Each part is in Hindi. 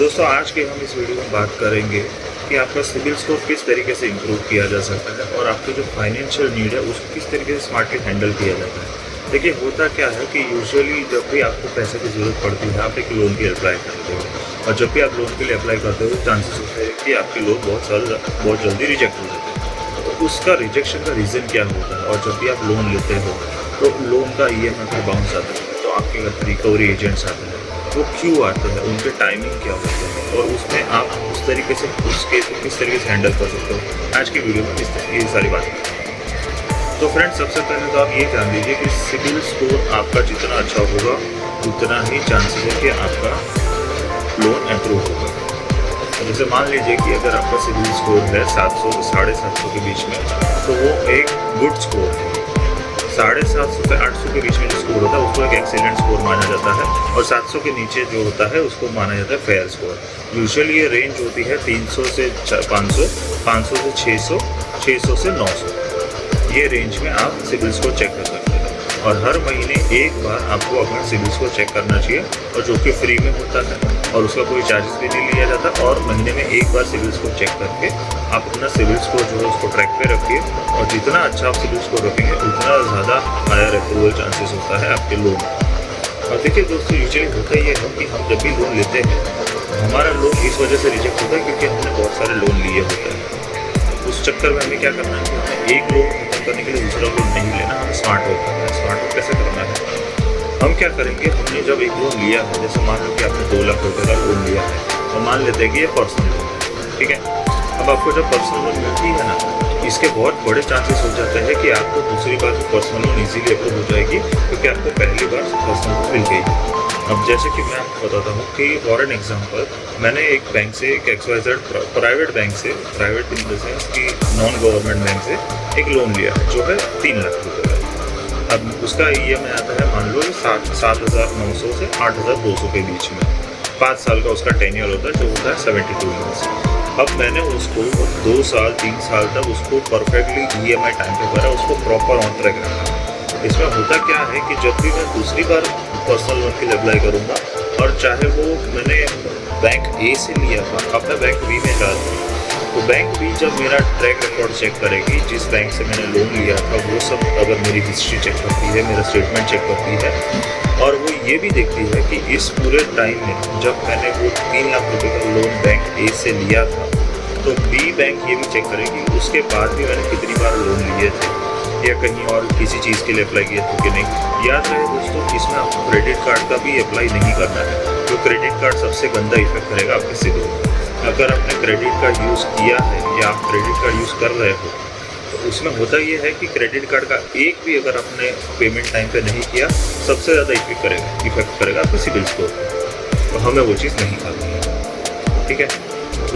दोस्तों आज के हम इस वीडियो में बात करेंगे कि आपका सिबिल स्कोर किस तरीके से इम्प्रूव किया जा सकता है और आपके जो फाइनेंशियल नीड है उसको किस तरीके से स्मार्टली हैंडल किया जाता है। देखिए होता क्या है कि यूजुअली जब भी आपको पैसे की ज़रूरत पड़ती है आप एक लोन की अप्लाई करते हो और जब भी आप लोन के लिए अप्लाई करते हो चांसेस होते हैं कि आपके लोन बहुत जल्दी रिजेक्ट हो जाते हैं। तो उसका रिजेक्शन का रीज़न क्या होता है और जब भी आप लोन लेते हो तो लोन का EMI पर बाउंस आता है तो आपके घर पर रिकवरी एजेंट्स आते हैं, वो क्यों आते हैं, उनके टाइमिंग क्या होते हैं और उसमें आप उस तरीके से उस केस को किस तरीके से हैंडल कर सकते हो। आज की वीडियो में ये सारी बातें। तो फ्रेंड्स सबसे पहले तो आप ये जान लीजिए कि सिबिल स्कोर आपका जितना अच्छा होगा उतना ही चांसेस है कि आपका लोन अप्रूव होगा। तो जैसे मान लीजिए कि अगर आपका सिबिल स्कोर है 700 से 750 के बीच में तो वो एक गुड स्कोर है। 750 से 800 के बीच में जो स्कोर होता है उसको एक एक्सीलेंट स्कोर माना जाता है और 700 के नीचे जो होता है उसको माना जाता है फेयर स्कोर। यूजुअली ये रेंज होती है 300 से 500, 500 से 600, 600 से 900। ये रेंज में आप सिबिल स्कोर चेक कर सकते हैं और हर महीने एक बार आपको अपना सिबिल स्कोर चेक करना चाहिए और जो कि फ्री में होता है और उसका कोई चार्जेस भी नहीं लिया जाता। और महीने में एक बार सिबिल स्कोर चेक करके आप अपना सिबिल स्कोर जो है उसको ट्रैक पे रखिए और जितना अच्छा आप सिबिल स्कोर रखेंगे उतना ज़्यादा हायर अप्रूवल चांसेस होता है आपके लोन। और देखिए दोस्तों यूजुअली होता ये है कि हम जब भी लोन लेते हैं हमारा लोन इस वजह से रिजेक्ट होता है क्योंकि हमने बहुत सारे लोन लिए होते हैं। उस चक्कर में हमें क्या करना है कि हमें एक लोन खत्म करने के लिए दूसरा लोन नहीं लेना, हमें स्मार्ट वर्क करना है। स्मार्ट वर्क कैसे करना है, हम क्या करेंगे, हमने जब एक लोन लिया है जैसे मान लो कि आपने 2 लाख रुपये का लोन लिया है तो मान लेते हैं कि ये पर्सनल लोन है, ठीक है। अब आपको जब पर्सनल लोन मिलती है ना इसके बहुत बड़े चांसेस हो जाते हैं कि आपको दूसरी बार पर्सनल लोन ईजीली अप्रूव हो जाएगी क्योंकि आपको पहली बार पर्सनल लोन मिल गई। अब जैसे कि मैं आपको बताता हूँ कि फॉर एन एग्जांपल मैंने एक बैंक से एक XYZ प्राइवेट बैंक से, प्राइवेट इन द सेंस कि नॉन गवर्नमेंट बैंक से एक लोन लिया है जो है 3 लाख रुपये का। अब उसका EMI आता है मान लो 7,900 से 8,200 के बीच में। 5 साल का उसका टेन्योर होता है जो होता है 72 ईयर्स। अब मैंने उसको 2 साल 3 साल तक उसको परफेक्टली EMI टाइम पे भरा, उसको प्रॉपर ऑन ट्रैक रखा। इसमें होता क्या है कि जब भी मैं दूसरी बार पर्सनल लोन के लिए अप्लाई करूँगा और चाहे वो मैंने बैंक A से लिया था अब मैं बैंक B में जा रहा हूँ तो बैंक B जब मेरा ट्रैक रिकॉर्ड चेक करेगी जिस बैंक से मैंने लोन लिया था वो सब अगर मेरी हिस्ट्री चेक करती है, मेरा स्टेटमेंट चेक करती है और वो ये भी देखती है कि इस पूरे टाइम में जब मैंने वो 3 लाख रुपये का लोन बैंक A से लिया था तो B बैंक ये भी चेक करेगी उसके बाद भी मैंने कितनी बार लोन लिए थे या कहीं और किसी चीज़ के लिए अप्लाई किया था कि नहीं। याद रहे दोस्तों इसमें आपको क्रेडिट कार्ड का भी अप्लाई नहीं करना है, जो क्रेडिट कार्ड सबसे गंदा इफेक्ट करेगा आपके सिबिल में। अगर आपने क्रेडिट कार्ड यूज़ किया है या आप क्रेडिट कार्ड यूज़ कर रहे हो तो उसमें होता ये है कि क्रेडिट कार्ड का एक भी अगर आपने पेमेंट टाइम पे नहीं किया सबसे ज़्यादा इफेक्ट करेगा आपके सिबिल स्कोर पर। तो हमें वो चीज़ नहीं करनी है, ठीक है।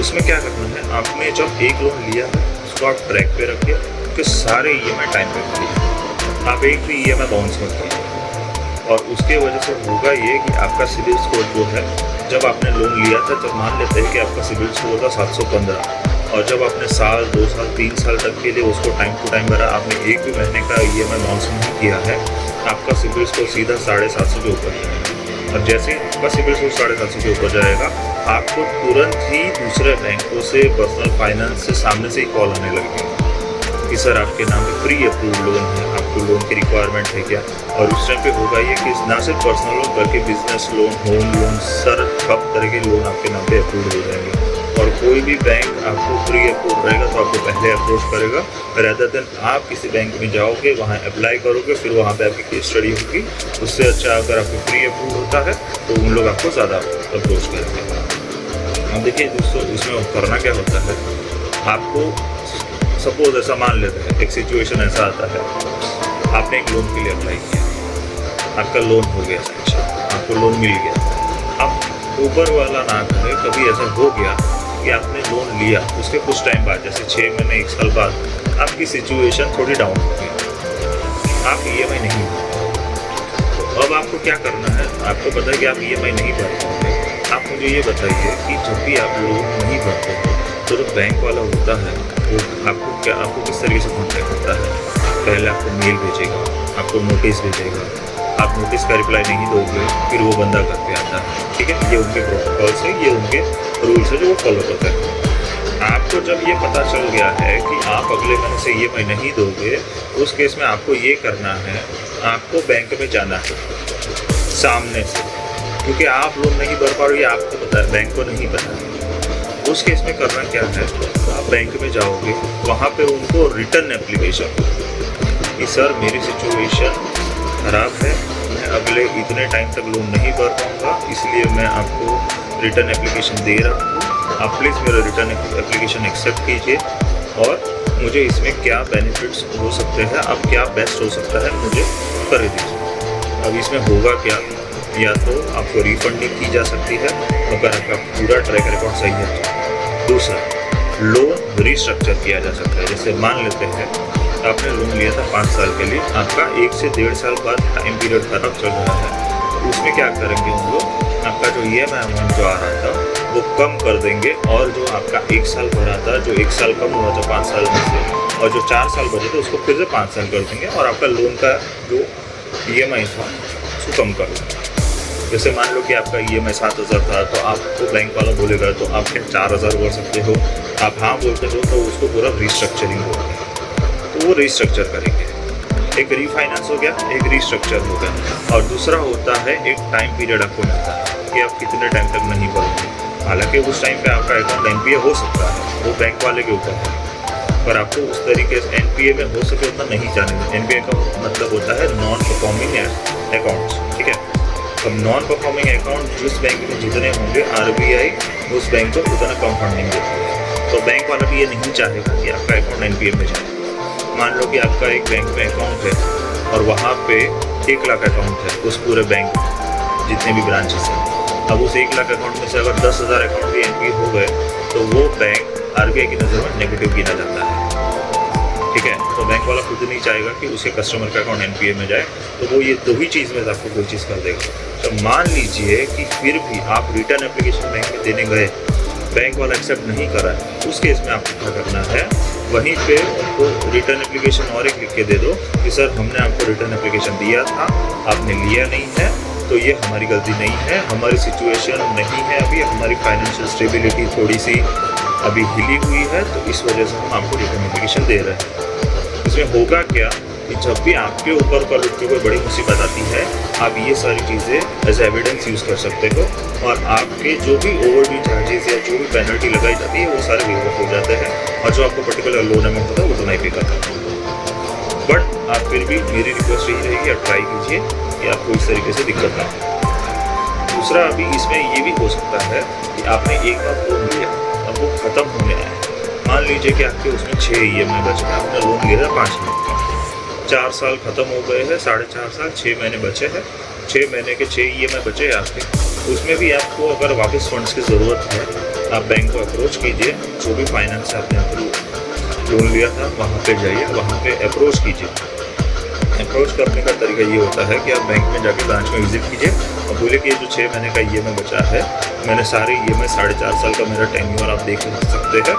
उसमें क्या करना है, आपने जब एक लोन लिया है उसको आप ट्रैक पे रखिए कि सारे EMI टाइम पे भरिए, आप एक भी EMI बाउंस मत कीजिए और उसके वजह से होगा ये कि आपका सिबिल स्कोर जो है जब आपने लोन लिया था जब मान लेते हैं कि आपका सिबिल स्कोर था 715 और जब आपने साल 2 साल 3 साल तक के लिए उसको टाइम टू टाइम भरा, आपने एक भी महीने का EMI बाउंस नहीं किया है, आपका सिबिल स्कोर सीधा 750 के ऊपर है। और जैसे ही आपका सिबिल स्कोर 750 के ऊपर जाएगा आपको तुरंत ही दूसरे बैंकों से पर्सनल फाइनेंस से सामने से ही कॉल आने लगेगी कि सर आपके नाम पे प्री अप्रूव लोन है, आपको लोन की रिक्वायरमेंट है क्या। और उस टाइम पे होगा ये कि ना सिर्फ पर्सनल लोन बल्कि business loan, home loan, sir सब तरह के लोन आपके नाम पे अप्रूव हो जाएंगे। और कोई भी बैंक आपको प्री अप्रूव रहेगा तो आपको पहले अप्रोच करेगा रेदर देन आप किसी बैंक में जाओगे वहाँ अप्लाई करोगे फिर वहाँ पे आपकी केस स्टडी होगी। उससे अच्छा अगर आपको प्री अप्रूव होता है तो उन लोग आपको ज़्यादा अप्रोच करेंगे। अब देखिए दोस्तों इसमें करना क्या होता है, आपको सपोज ऐसा मान लेते हैं एक सिचुएशन ऐसा आता है आपने एक लोन के लिए अप्लाई किया, आपका लोन हो गया सैंक्शन, आपको लोन मिल गया। अब ऊपर वाला ना करे कभी ऐसा हो गया कि आपने लोन लिया उसके कुछ टाइम बाद जैसे 6 महीने 1 साल बाद आपकी सिचुएशन थोड़ी डाउन हो गई, आप EMI नहीं भर, तो अब आपको क्या करना है, आपको पता है कि आप EMI नहीं भर पाओगे। आप मुझे ये बताइए कि जब भी आप लोन नहीं भरते हो तो जो बैंक वाला होता है वो आपको किस तरीके से कॉन्टैक्ट करता है। पहले आपको मेल भेजेगा, आपको नोटिस भेजेगा, आप नोटिस का रिप्लाई नहीं दोगे फिर वो बंदा घर पे आता है, ठीक है। ये उनके प्रोटोकॉल्स है, ये उनके रूल्स है जो वो फॉलो करते हैं। आपको जब ये पता चल गया है कि आप अगले महीने से EMI नहीं दोगे, उस केस में आपको ये करना है, आपको बैंक में जाना है सामने से, क्योंकि आप लोन नहीं भर पा रहे, ये आपको पता है, बैंक को नहीं पता है। उस केस में करना क्या है, आप बैंक में जाओगे, वहाँ पे उनको रिटर्न एप्लीकेशन कि सर मेरी सिचुएशन ख़राब है, मैं अगले इतने टाइम तक लोन नहीं भर पाऊँगा, इसलिए मैं आपको रिटर्न एप्लीकेशन दे रहा हूँ, आप प्लीज़ मेरा रिटर्न एप्लीकेशन एक्सेप्ट कीजिए और मुझे इसमें क्या बेनिफिट्स हो सकते हैं, अब क्या बेस्ट हो सकता है मुझे कर दीजिए। अब इसमें होगा क्या, या तो आपको रिफंडिंग की जा सकती है अगर आपका पूरा ट्रैक रिकॉर्ड सही है तो। दूसरा, लोन रिस्ट्रक्चर किया जा सकता है। जैसे मान लेते हैं आपने लोन लिया था 5 साल के लिए, आपका 1 से 1.5 साल बाद टाइम पीरियड खत्म चल रहा है, उसमें क्या करेंगे हम लोग, आपका जो EMI अमाउंट जो आ रहा था वो कम कर देंगे, और जो आपका 1 साल भरा था, जो 1 साल कम हुआ था 5 साल में से, और जो 4 साल बचे थे उसको फिर से 5 साल कर देंगे, और आपका लोन का जो EMI था उसको कम कर देंगे। जैसे मान लो कि आपका EMI 7,000 था, तो आपको बैंक वाला बोलेगा तो आप क्या 4,000 भर सकते हो, आप हाँ बोलते हो तो उसको पूरा रिस्ट्रक्चरिंग बोलते हैं, तो वो रिस्ट्रक्चर करेंगे। एक रीफाइनेंस हो गया, एक रिस्ट्रक्चर हो गया, और दूसरा होता है एक टाइम पीरियड आपको मिलता है कि आप कितने टाइम तक नहीं भरोगे। हालांकि उस टाइम पे आपका अकाउंट NPA हो सकता है, वो बैंक वाले के ऊपर है, पर आपको उस तरीके से NPA में हो सके उतना नहीं जाने। NPA का मतलब होता है नॉन परफॉर्मिंग अकाउंट्स, ठीक है। अब नॉन परफॉर्मिंग अकाउंट जिस बैंक में जितने होंगे, RBI उस बैंक को उतना कम फंडिंग देती है, तो बैंक वाला भी ये नहीं चाहेगा कि आपका अकाउंट NPA में जाए। मान लो कि आपका एक बैंक में अकाउंट है और वहाँ पे 1 लाख अकाउंट है उस पूरे बैंक जितने भी ब्रांचेस हैं। अब उस 1 लाख अकाउंट में से अगर 10,000 अकाउंट भी NPA हो गए तो वो बैंक RBI की नज़र में नेगेटिव गिना जाता है, ठीक है। तो बैंक वाला खुद नहीं चाहेगा कि उसके कस्टमर का अकाउंट NPA में जाए, तो वो ये 2 ही चीज़ में आपको कोई चीज़ कर देगा। तो मान लीजिए कि फिर भी आप रिटर्न एप्लीकेशन बैंक में देने गए, बैंक वाला एक्सेप्ट नहीं करा है, उस केस में आपको क्या करना है, वहीं पे उनको रिटर्न एप्लीकेशन और एक लिख के दे दो कि सर हमने आपको रिटर्न एप्लीकेशन दिया था, आपने लिया नहीं है, तो ये हमारी गलती नहीं है, हमारी सिचुएशन नहीं है अभी, हमारी फाइनेंशियल स्टेबिलिटी थोड़ी सी अभी हिली हुई है, तो इस वजह से हम आपको रिटर्न एप्लीकेशन दे रहे हैं। इसमें होगा क्या कि जब भी आपके ऊपर कल उठ के कोई बड़ी मुसीबत आती है, आप ये सारी चीज़ें एज एविडेंस यूज़ कर सकते हो, और आपके जो भी ओवरड्यू चार्जेस या जो भी पेनल्टी लगाई जाती है वो सारे वेव हो जाते हैं, और जो आपको पर्टिकुलर लोन अमाउंट होता है वो उतना ही पे करना है। बट आप फिर भी, मेरी रिक्वेस्ट यही रहेगी, आप ट्राई कीजिए कि आपको इस तरीके से दिक्कत ना हो। दूसरा, अभी इसमें ये भी हो सकता है कि आपने एक बार लोन लिया, अब वो ख़त्म होने आया है। मान लीजिए कि आपके उसमें 6 EMI बचे हैं, आपने लोन लिया था 5 लाख का, 4 साल ख़त्म हो गए हैं, 4.5 साल, 6 महीने बचे हैं, 6 महीने के 6 EMI बचे हैं आपके। उसमें भी आपको अगर वापस फंड्स की ज़रूरत है, आप बैंक को अप्रोच कीजिए, जो भी फाइनेंस आपने लोन लिया था वहाँ पे जाइए, वहाँ पे अप्रोच कीजिए। अप्रोच करने का तरीका ये होता है कि आप बैंक में जाके ब्रांच में विजिट कीजिए और बोले कि ये जो 6 महीने का EMI बचा है, मैंने सारे EMI 4.5 साल का मेरा टेन्योर आप देख सकते हैं,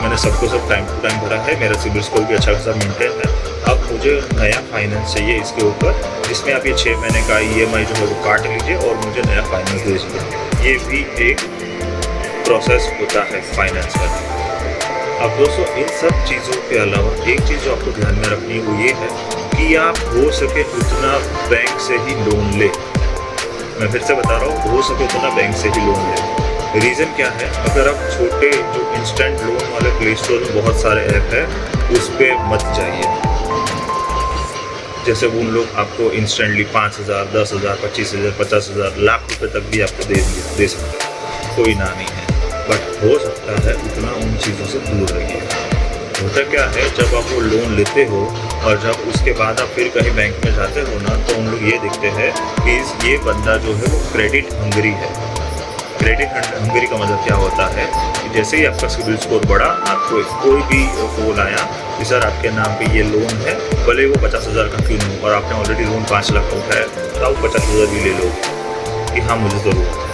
मैंने सबको सब टाइम टू टाइम भरा है, मेरा सिबिल स्कोर भी अच्छा खासा मेंटेन है। अब मुझे नया फाइनेंस चाहिए इसके ऊपर, जिसमें आप ये 6 महीने का EMI जो है वो काट लीजिए और मुझे नया फाइनेंस दीजिए। ये भी एक प्रोसेस होता है फाइनेंस का। अब दोस्तों, इन सब चीज़ों के अलावा एक चीज़ जो आपको ध्यान में रखनी है वो ये है कि आप हो सके उतना बैंक से ही लोन ले। मैं फिर से बता रहा हूँ, हो सके उतना बैंक से ही लोन ले। रीज़न क्या है, अगर आप छोटे जो इंस्टेंट लोन वाले प्ले स्टोर में बहुत सारे ऐप है, उस पर मत जाइए। जैसे उन लोग आपको इंस्टेंटली 5,000, 10,000, 25,000, 50,000, लाख रुपए तक भी आपको दे सकते हैं, कोई ना नहीं है। बट हो सकता है उतना उन चीज़ों से दूर रहिए। होता क्या है, जब आप वो लोन लेते हो और जब उसके बाद आप फिर कहीं बैंक में जाते हो ना, तो उन लोग ये देखते हैं कि ये बंदा जो है वो क्रेडिट हंगरी है। क्रेडिट हंगरी का मतलब क्या होता है कि जैसे ही आपका सिबिल स्कोर बढ़ा, आपको कोई भी फोन आया कि सर आपके नाम पे ये लोन है, भले वो 50,000 का क्यों नहीं हो, और आपने ऑलरेडी लोन 5 लाख का उठाया, तो आप 50,000 भी ले लो कि हाँ मुझे ज़रूरत है।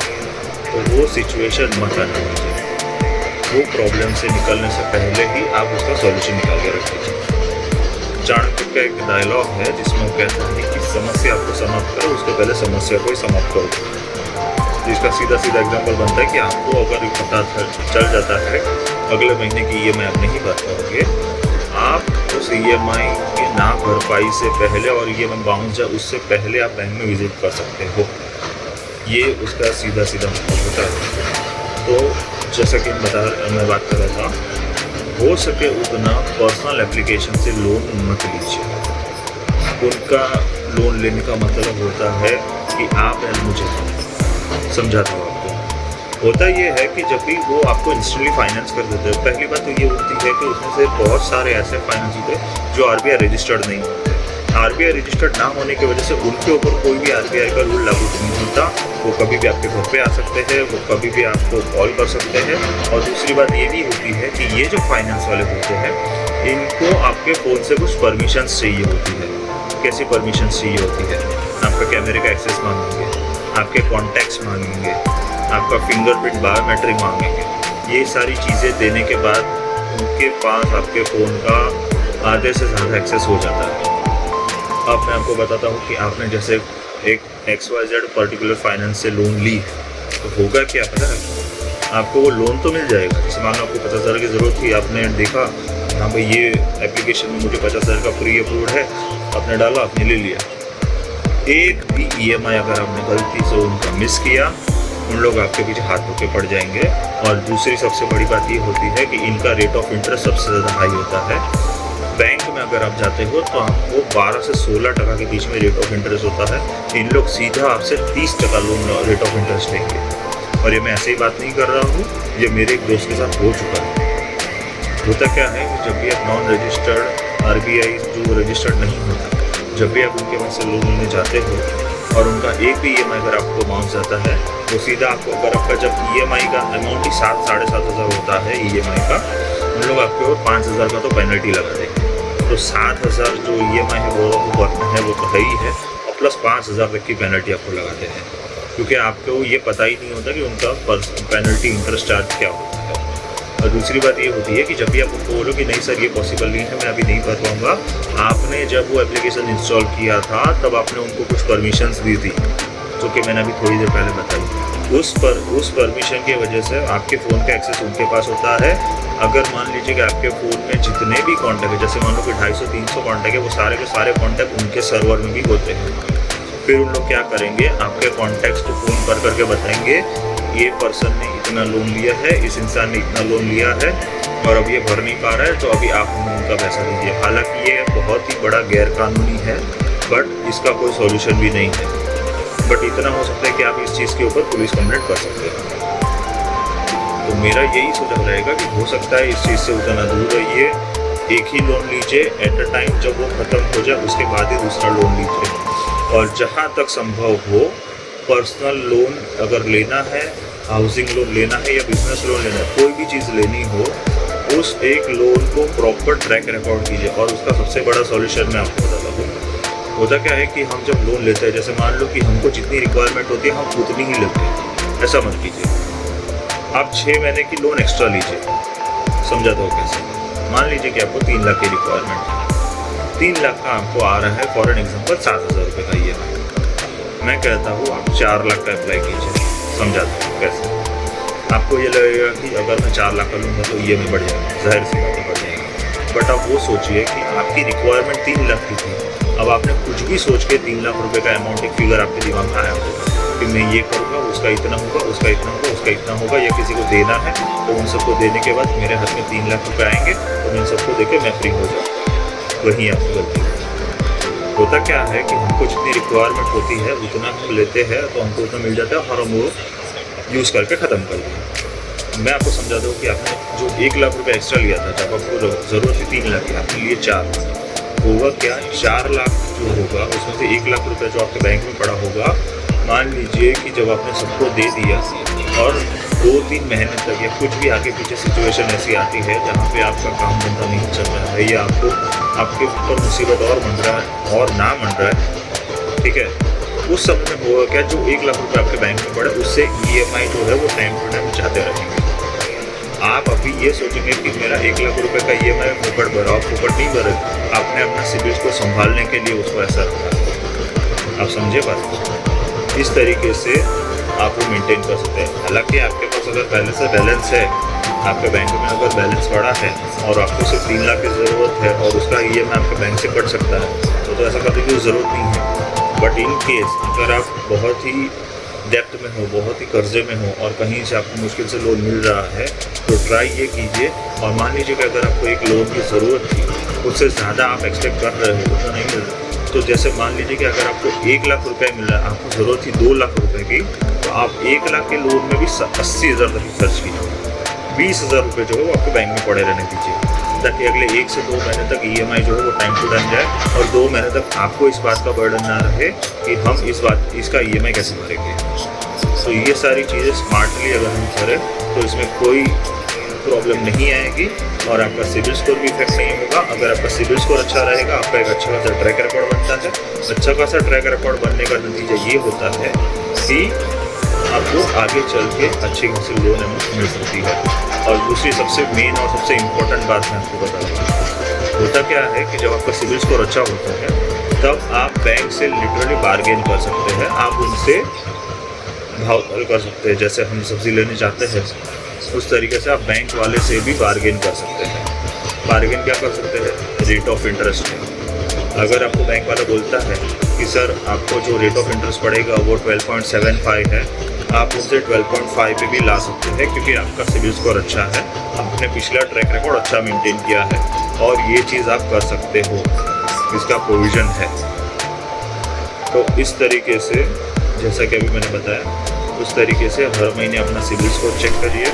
तो वो सिचुएशन मत आना चाहिए। वो प्रॉब्लम से निकलने से पहले ही आप उसका सॉल्यूशन निकाल के रख लीजिए। चाणक्य का एक डायलॉग है जिसमें वो कहता है कि समस्या आपको समाप्त करो, उसके पहले समस्या को ही समाप्त करो। जिसका सीधा सीधा एग्जांपल बनता है कि आपको अगर पता चल जाता है अगले महीने की ईएमआई आप नहीं भर पाओगे, आप उस ईएमआई की ना भरपाई से पहले और ईएमआई बाउंस जाए उससे पहले आप बैंक में विजिट कर सकते हो। ये उसका सीधा सीधा मतलब होता है। तो जैसा कि मैं बात कर रहा था, हो सके उतना पर्सनल एप्लीकेशन से लोन मत लीजिए। उनका लोन लेने का मतलब होता है कि आप एंड मुझे समझाता हूँ आपको। होता ये है कि जब भी वो आपको इंस्टेंटली फाइनेंस कर देते हैं, पहली बात तो ये होती है कि उसमें से बहुत सारे ऐसे फाइनेंस होते हैं जो आरबीआई रजिस्टर्ड नहीं होते। आरबीआई रजिस्टर्ड ना होने की वजह से उनके ऊपर कोई भी आरबीआई का रूल लागू नहीं होता। वो कभी भी आपके घर पे आ सकते हैं, वो कभी भी आपको कॉल कर सकते हैं। और दूसरी बात ये भी होती है कि ये जो फाइनेंस वाले होते हैं, इनको आपके फ़ोन से कुछ परमिशंस चाहिए होती है। कैसी परमिशंस चाहिए होती है? आपका कैमरे का एक्सेस मांगेंगे, आपके कॉन्टैक्ट्स मांगेंगे, आपका फिंगरप्रिंट बायोमेट्रिक मांगेंगे। ये सारी चीज़ें देने के बाद उनके पास आपके फ़ोन का आधे से ज़्यादा एक्सेस हो जाता है। अब मैं आपको बताता हूँ कि आपने जैसे एक XYZ पर्टिकुलर फाइनेंस से लोन ली, तो होगा क्या पता है? आपको वो लोन तो मिल जाएगा। जैसे मान लो आपको 50,000 की ज़रूरत थी, आपने देखा हाँ भाई ये एप्लीकेशन में मुझे 50,000 का प्री अप्रूव्ड है, आपने डाला, आपने ले लिया। एक भी ईएमआई अगर आपने गलती से उनका मिस किया, उन लोग आपके पीछे हाथ धो के पड़ जाएंगे। और दूसरी सबसे बड़ी बात ये होती है कि इनका रेट ऑफ इंटरेस्ट सबसे ज़्यादा हाई होता है। बैंक में अगर आप जाते हो तो आपको 12 से 16% के बीच में रेट ऑफ इंटरेस्ट होता है। इन लोग सीधा आपसे 30% लोन रेट ऑफ इंटरेस्ट लेंगे। और ये मैं ऐसे ही बात नहीं कर रहा हूँ, ये मेरे एक दोस्त के साथ हो चुका है। होता क्या है कि जब भी आप नॉन रजिस्टर्ड आरबीआई जो रजिस्टर्ड नहीं होता, जब भी आप उनके वहाँ से लोन लेने जाते हो और उनका एक भी ईएमआई अगर आपको बाउंस जाता है, वो सीधा आपको, अगर आपका जब ईएमआई का अमाउंट ही 7-7.5 होता है ईएमआई का, उन लोग आपके और 5,000 का तो पेनल्टी लगा देंगे। तो 7,000 जो ईएमआई है वो भरना है, वो तो है ही है, और प्लस 5,000 तक की पेनल्टी आपको लगाते हैं। क्योंकि आपको ये पता ही नहीं होता कि उनका पेनल्टी इंटरेस्ट चार्ज क्या होता है। और दूसरी बात ये होती है कि जब भी आप उनको बोलो कि नहीं सर ये पॉसिबल नहीं है, मैं अभी नहीं भर पाऊँगा, आपने जब वो एप्लीकेशन इंस्टॉल किया था तब आपने उनको कुछ परमिशंस दी थी, जो कि मैंने अभी थोड़ी देर पहले बताई। उस परमिशन की वजह से आपके फ़ोन का एक्सेस उनके पास होता है। अगर मान लीजिए कि आपके फ़ोन में जितने भी कॉन्टैक्ट है, जैसे मान लो कि 250-300 कॉन्टैक्ट है, वो सारे के सारे कॉन्टैक्ट उनके सर्वर में भी होते हैं। फिर उन लोग क्या करेंगे, आपके कॉन्टैक्ट्स को फ़ोन कर करके बताएंगे ये पर्सन ने इतना लोन लिया है, इस इंसान ने इतना लोन लिया है और अब ये भर नहीं पा रहा है, तो अभी आप उनका पैसा दीजिए। हालांकि ये बहुत ही बड़ा गैरकानूनी है, बट इसका कोई सॉल्यूशन भी नहीं है। बट इतना हो सकता है कि आप इस चीज़ के ऊपर पुलिस कंप्लेंट कर सकते हैं। तो मेरा यही सुझाव रहेगा कि हो सकता है इस चीज़ से उतना दूर रहिए। एक ही लोन लीजिए एट अ टाइम, जब वो ख़त्म हो जाए उसके बाद ही दूसरा लोन लीजिए। और जहाँ तक संभव हो, पर्सनल लोन अगर लेना है, हाउसिंग लोन लेना है या बिजनेस लोन लेना है, कोई भी चीज़ लेनी हो, उस एक लोन को प्रॉपर ट्रैक रिकॉर्ड कीजिए। और उसका सबसे बड़ा सॉल्यूशन मैं आपको बताता हूँ। होता क्या है कि हम जब लोन लेते हैं, जैसे मान लो कि हमको जितनी रिक्वायरमेंट होती है हम उतनी ही लेते हैं, ऐसा मत कीजिए। आप 6 महीने की लोन एक्स्ट्रा लीजिए। समझाता हूँ कैसे। मान लीजिए कि आपको 3 लाख की रिक्वायरमेंट है, 3 लाख का आपको आ रहा है फॉर एन एग्जाम्पल 7,000 रुपये का ईएमआई। मैं कहता हूँ आप 4 लाख का अप्लाई कीजिए। समझाता हूँ कैसे। आपको ये लगेगा कि अगर मैं 4 लाख का लूँगा तो ईएमआई बढ़ जाएगा, ज़ाहिर सी बात है बढ़ जाएगी। बट आप वो सोचिए कि आपकी रिक्वायरमेंट 3 लाख की थी, अब आपने कुछ भी सोच के 3 लाख रुपए का अमाउंट, एक फिगर आपके दिमाग में आया होगा कि मैं ये करूँगा, उसका इतना होगा, उसका इतना होगा, उसका इतना होगा, या किसी को देना है तो उन सबको देने के बाद मेरे हाथ में 3 लाख रुपए आएंगे तो मैं इन सबको देके मैं फ्री हो जाऊँ। वहीं आपकी गलती है। होता क्या है कि हमको जितनी रिक्वायरमेंट होती है उतना हम लेते हैं, तो हमको उतना मिल जाता है और हम वो यूज़ करके ख़त्म कर दें। मैं आपको समझा दूँ कि आपने जो 1 लाख रुपए एक्स्ट्रा लिया था, जब आपको ज़रूरत थी 3 लाख की, आपने लिए 4, होगा क्या, 4 लाख जो होगा उसमें से 1 लाख रुपए जो आपके बैंक में पड़ा होगा, मान लीजिए कि जब आपने सबको दे दिया और 2-3 महीने तक या कुछ भी आगे पीछे सिचुएशन ऐसी आती है जहाँ पे आपका काम धंधा नहीं चल रहा है या आपके ऊपर मुसीबत और मंड रहा है और ना मंड रहा है, ठीक है, उस समय में होगा क्या, जो 1 लाख रुपए आपके बैंक में पड़े उससे ईएमआई जो है वो टाइम टू टाइम जाते रहेंगे। आप अभी ये सोचेंगे कि मेरा 1 लाख रुपए का ईएमआई फुकट भरा, आप फुकट नहीं भरे, आपने अपना सिबिल को संभालने के लिए उसको ऐसा रखा। आप समझे बात? इस तरीके से आप वो मेंटेन कर सकते हैं। हालांकि आपके पास अगर पहले से बैलेंस है, आपके बैंक में अगर बैलेंस पड़ा है और आपको सिर्फ 3 लाख की ज़रूरत है और उसका EMI आपके बैंक से कट सकता है, तो ऐसा करने की ज़रूरत नहीं है। बट इन केस अगर आप बहुत ही डेप्थ में हो, बहुत ही कर्जे में हो और कहीं से आपको मुश्किल से लोन मिल रहा है, तो ट्राई ये कीजिए। और मान लीजिए कि अगर आपको एक लोन की ज़रूरत थी, उससे ज़्यादा आप एक्सपेक्ट कर रहे हो, उतना नहीं मिल रहा, तो जैसे मान लीजिए कि अगर आपको 1 लाख रुपए मिल रहा है, आपको ज़रूरत थी 2 लाख रुपए की, तो आप 1 लाख के लोन में भी 80,000 तक खर्च कीजिए। 20,000 रुपये जो है वो आपके बैंक में पड़े रहने दीजिए, ताकि अगले 1 से 2 महीने तक EMI जो है वो टाइम टू टाइम जाए और 2 महीने तक आपको इस बात का बर्डन ना रहे कि हम इसका EMI कैसे भरेंगे। तो ये सारी चीज़ें स्मार्टली अगर हम करें तो इसमें कोई प्रॉब्लम नहीं आएगी और आपका सिबिल स्कोर भी इफेक्ट नहीं होगा। अगर आपका सिबिल स्कोर अच्छा रहेगा, आपका एक अच्छा खासा ट्रैक रिकॉर्ड बनता है। अच्छा खासा ट्रैक रिकॉर्ड बनने का नतीजा ये होता है कि आपको आगे चल के अच्छी खासी लोन अमाउंट मिल सकती है। और दूसरी सबसे मेन और सबसे इम्पोर्टेंट बात मैं आपको बता दूँ, होता क्या है कि जब आपका सिबिल स्कोर अच्छा होता है तब आप बैंक से लिटरली बार्गेन कर सकते हैं, आप उनसे भाव ताल कर सकते हैं। जैसे हम सब्ज़ी लेने जाते हैं उस तरीके से आप बैंक वाले से भी बार्गेन कर सकते हैं। बार्गेन क्या कर सकते हैं? रेट ऑफ इंटरेस्ट है। अगर आपको बैंक वाला बोलता है कि सर आपको जो रेट ऑफ इंटरेस्ट पड़ेगा वो 12.75 है, आप उसे 12.5 पे भी ला सकते हैं, क्योंकि आपका सिबिल स्कोर अच्छा है, आपने पिछला ट्रैक रिकॉर्ड अच्छा मेंटेन किया है और ये चीज़ आप कर सकते हो, इसका प्रोविज़न है। तो इस तरीके से जैसा कि अभी मैंने बताया, उस तरीके से हर महीने अपना सिबिल स्कोर चेक करिए।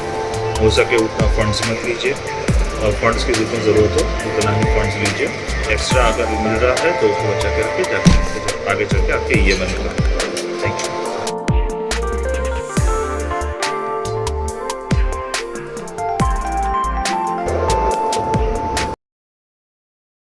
हो सके उतना फंड्स मत लीजिए और फंड्स की जितनी ज़रूरत हो उतना ही फंड्स लीजिए। एक्स्ट्रा अगर मिल रहा है तो उसको बचा के रखिए, ताकि आगे चल के आपके EMI निकल